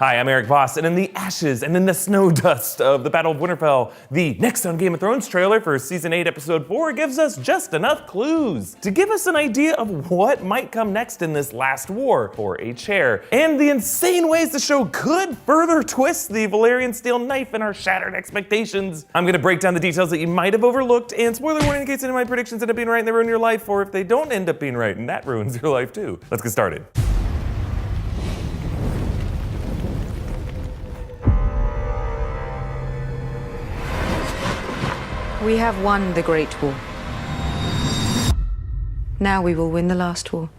Hi, I'm Eric Voss, and in the ashes and in the snow dust of the Battle of Winterfell, the next on Game of Thrones trailer for Season 8, Episode 4 gives us just enough clues to give us an idea of what might come next in this last war for a chair, and the insane ways the show could further twist the Valyrian steel knife in our shattered expectations. I'm gonna break down the details that you might have overlooked, and spoiler warning in case any of my predictions end up being right and they ruin your life, or if they don't end up being right and that ruins your life too. Let's get started. We have won the Great War. Now we will win the last war.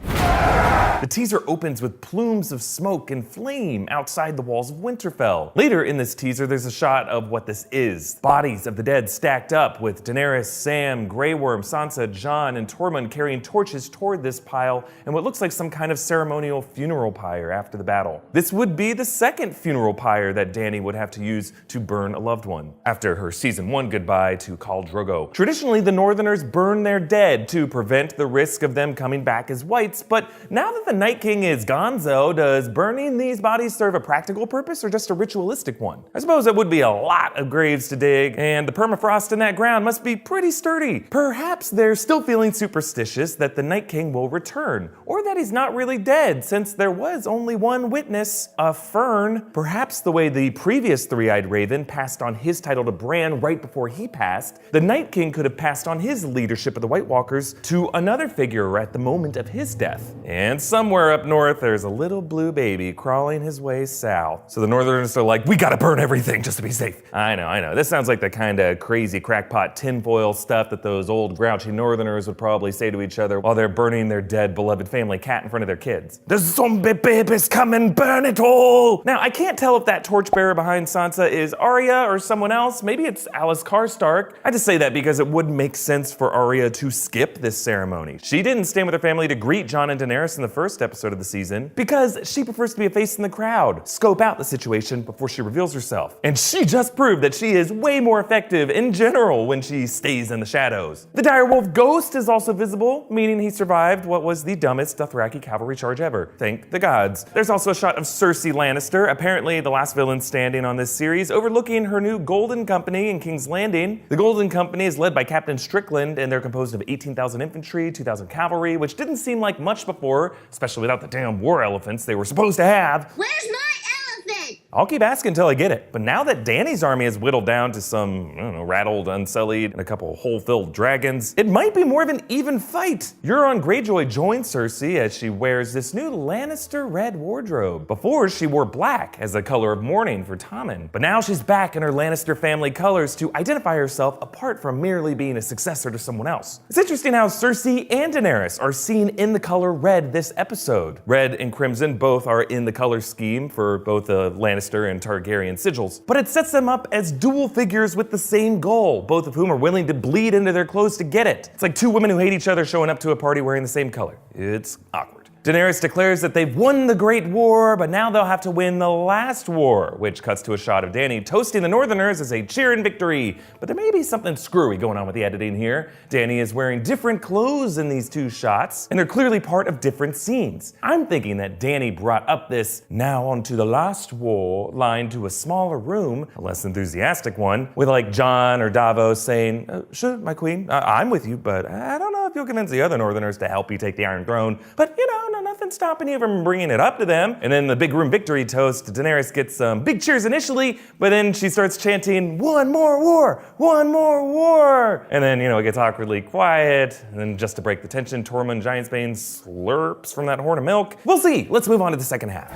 The teaser opens with plumes of smoke and flame outside the walls of Winterfell. Later in this teaser, there's a shot of what this is. Bodies of the dead stacked up with Daenerys, Sam, Grey Worm, Sansa, Jon, and Tormund carrying torches toward this pile and what looks like some kind of ceremonial funeral pyre after the battle. This would be the second funeral pyre that Dany would have to use to burn a loved one after her Season 1 goodbye to Khal Drogo. Traditionally, the Northerners burn their dead to prevent the risk of them coming back as whites, but now that the Night King is gonzo, does burning these bodies serve a practical purpose or just a ritualistic one? I suppose it would be a lot of graves to dig, and the permafrost in that ground must be pretty sturdy. Perhaps they're still feeling superstitious that the Night King will return, or that he's not really dead, since there was only one witness, a Fern. Perhaps the way the previous Three-Eyed Raven passed on his title to Bran right before he passed, the Night King could have passed on his leadership of the White Walkers to another figure at the moment of his death. And somewhere up north, there's a little blue baby crawling his way south. So the Northerners are like, we gotta burn everything just to be safe. I know. This sounds like the kind of crazy crackpot tinfoil stuff that those old grouchy Northerners would probably say to each other while they're burning their dead beloved family cat in front of their kids. The zombie babies come and burn it all! Now, I can't tell if that torchbearer behind Sansa is Arya or someone else. Maybe it's Alice Karstark. I just say that because it would make sense for Arya to skip this ceremony. She didn't stand with her family to greet Jon and Daenerys in the first episode of the season because she prefers to be a face in the crowd, scope out the situation before she reveals herself. And she just proved that she is way more effective in general when she stays in the shadows. The direwolf ghost is also visible, meaning he survived what was the dumbest Dothraki cavalry charge ever. Thank the gods. There's also a shot of Cersei Lannister, apparently the last villain standing on this series, overlooking her new Golden Company in King's Landing. The Golden Company is led by Captain Strickland, and they're composed of 18,000 infantry, 2,000 cavalry, which didn't seem like much before, especially without the damn war elephants they were supposed to have. Where's my elephant? I'll keep asking until I get it. But now that Dany's army is whittled down to some, rattled, unsullied, and a couple hole-filled dragons, it might be more of an even fight. Euron Greyjoy joins Cersei as she wears this new Lannister red wardrobe. Before, she wore black as the color of mourning for Tommen. But now she's back in her Lannister family colors to identify herself apart from merely being a successor to someone else. It's interesting how Cersei and Daenerys are seen in the color red this episode. Red and crimson both are in the color scheme for both the Lannister and Targaryen sigils, but it sets them up as dual figures with the same goal, both of whom are willing to bleed into their clothes to get it. It's like two women who hate each other showing up to a party wearing the same color. It's awkward. Daenerys declares that they've won the Great War, but now they'll have to win the last war, which cuts to a shot of Dany toasting the Northerners as a cheering victory. But there may be something screwy going on with the editing here. Dany is wearing different clothes in these two shots, and they're clearly part of different scenes. I'm thinking that Dany brought up this "now on to the last war" line to a smaller room, a less enthusiastic one, with like Jon or Davos saying, sure, my queen, I'm with you, but I don't know if you'll convince the other Northerners to help you take the Iron Throne, but nothing stopping you from bringing it up to them. And then the big room victory toast, Daenerys gets some big cheers initially, but then she starts chanting, "One more war, one more war." And then, it gets awkwardly quiet. And then just to break the tension, Tormund Giantsbane slurps from that horn of milk. We'll see. Let's move on to the second half.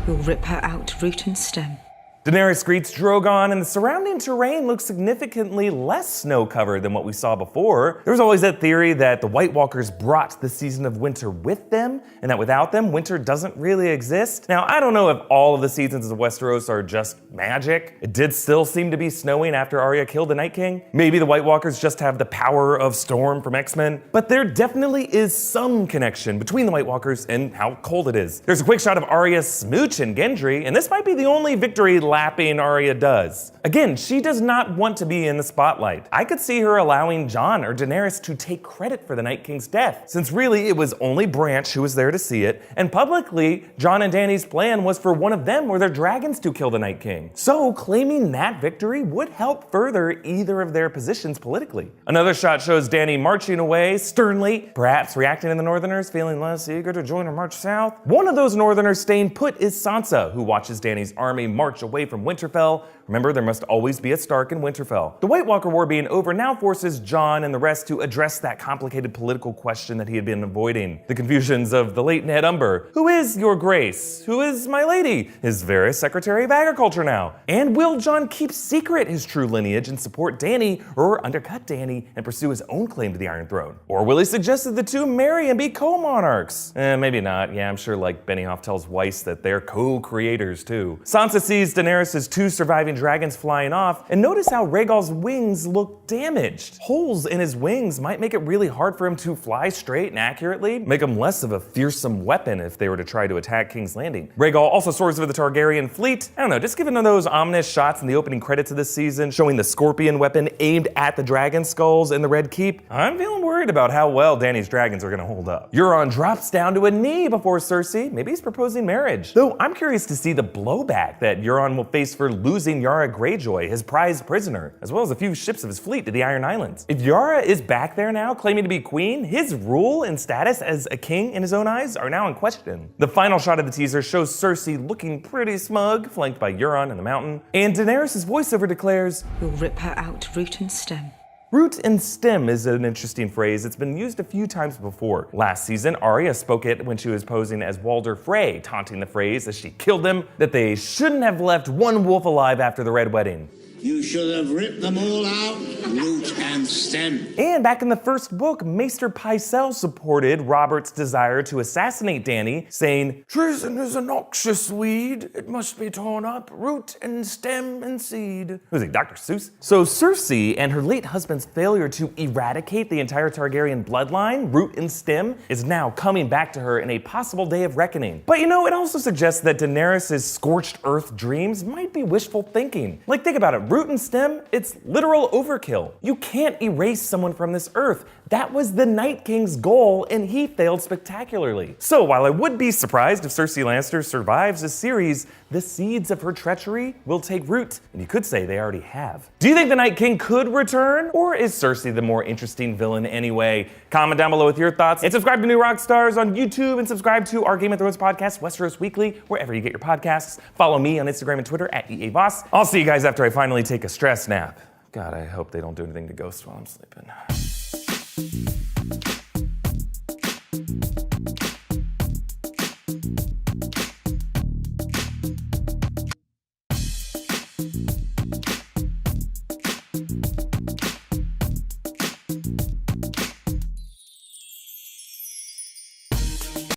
We'll rip her out root and stem. Daenerys greets Drogon, and the surrounding terrain looks significantly less snow-covered than what we saw before. There was always that theory that the White Walkers brought the season of winter with them, and that without them, winter doesn't really exist. Now, I don't know if all of the seasons of Westeros are just magic. It did still seem to be snowing after Arya killed the Night King. Maybe the White Walkers just have the power of Storm from X-Men. But there definitely is some connection between the White Walkers and how cold it is. There's a quick shot of Arya smooching Gendry, and this might be the only victory overlapping Arya does. Again, she does not want to be in the spotlight. I could see her allowing Jon or Daenerys to take credit for the Night King's death, since really it was only Branch who was there to see it, and publicly, Jon and Dany's plan was for one of them or their dragons to kill the Night King. So claiming that victory would help further either of their positions politically. Another shot shows Dany marching away sternly, perhaps reacting to the Northerners feeling less eager to join or march south. One of those Northerners staying put is Sansa, who watches Dany's army march away from Winterfell. Remember, there must always be a Stark in Winterfell. The White Walker War being over now forces Jon and the rest to address that complicated political question that he had been avoiding. The confusions of the late Ned Umber. Who is your grace? Who is my lady? Is Varys Secretary of Agriculture now? And will Jon keep secret his true lineage and support Dany, or undercut Dany and pursue his own claim to the Iron Throne? Or will he suggest that the two marry and be co-monarchs? Maybe not. Yeah, I'm sure like Benioff tells Weiss that they're co-creators too. Sansa sees Daenerys' two surviving dragons flying off, and notice how Rhaegal's wings look damaged. Holes in his wings might make it really hard for him to fly straight and accurately, make him less of a fearsome weapon if they were to try to attack King's Landing. Rhaegal also soars over the Targaryen fleet. I don't know, just given those ominous shots in the opening credits of this season, showing the Scorpion weapon aimed at the dragon skulls in the Red Keep, I'm feeling worried about how well Dany's dragons are gonna hold up. Euron drops down to a knee before Cersei. Maybe he's proposing marriage. Though I'm curious to see the blowback that Euron will face for losing Yara Greyjoy, his prized prisoner, as well as a few ships of his fleet to the Iron Islands. If Yara is back there now, claiming to be queen, his rule and status as a king in his own eyes are now in question. The final shot of the teaser shows Cersei looking pretty smug, flanked by Euron and the Mountain, and Daenerys' voiceover declares, You'll rip her out root and stem. Root and stem is an interesting phrase. It's been used a few times before. Last season, Arya spoke it when she was posing as Walder Frey, taunting the Freys as she killed them, that they shouldn't have left one wolf alive after the Red Wedding. You should have ripped them all out, root and stem. And back in the first book, Maester Pycelle supported Robert's desire to assassinate Dany, saying, Treason is a noxious weed. It must be torn up, root and stem and seed. Who's he, Dr. Seuss? So Cersei and her late husband's failure to eradicate the entire Targaryen bloodline, root and stem, is now coming back to her in a possible day of reckoning. But you know, it also suggests that Daenerys' scorched earth dreams might be wishful thinking. Like, think about it. Root and stem, it's literal overkill. You can't erase someone from this earth. That was the Night King's goal, and he failed spectacularly. So while I would be surprised if Cersei Lannister survives this series, the seeds of her treachery will take root, and you could say they already have. Do you think the Night King could return, or is Cersei the more interesting villain anyway? Comment down below with your thoughts, and subscribe to New Rockstars on YouTube, and subscribe to our Game of Thrones podcast, Westeros Weekly, wherever you get your podcasts. Follow me on Instagram and Twitter at EAVoss. I'll see you guys after I finally take a stress nap. God, I hope they don't do anything to Ghost while I'm sleeping.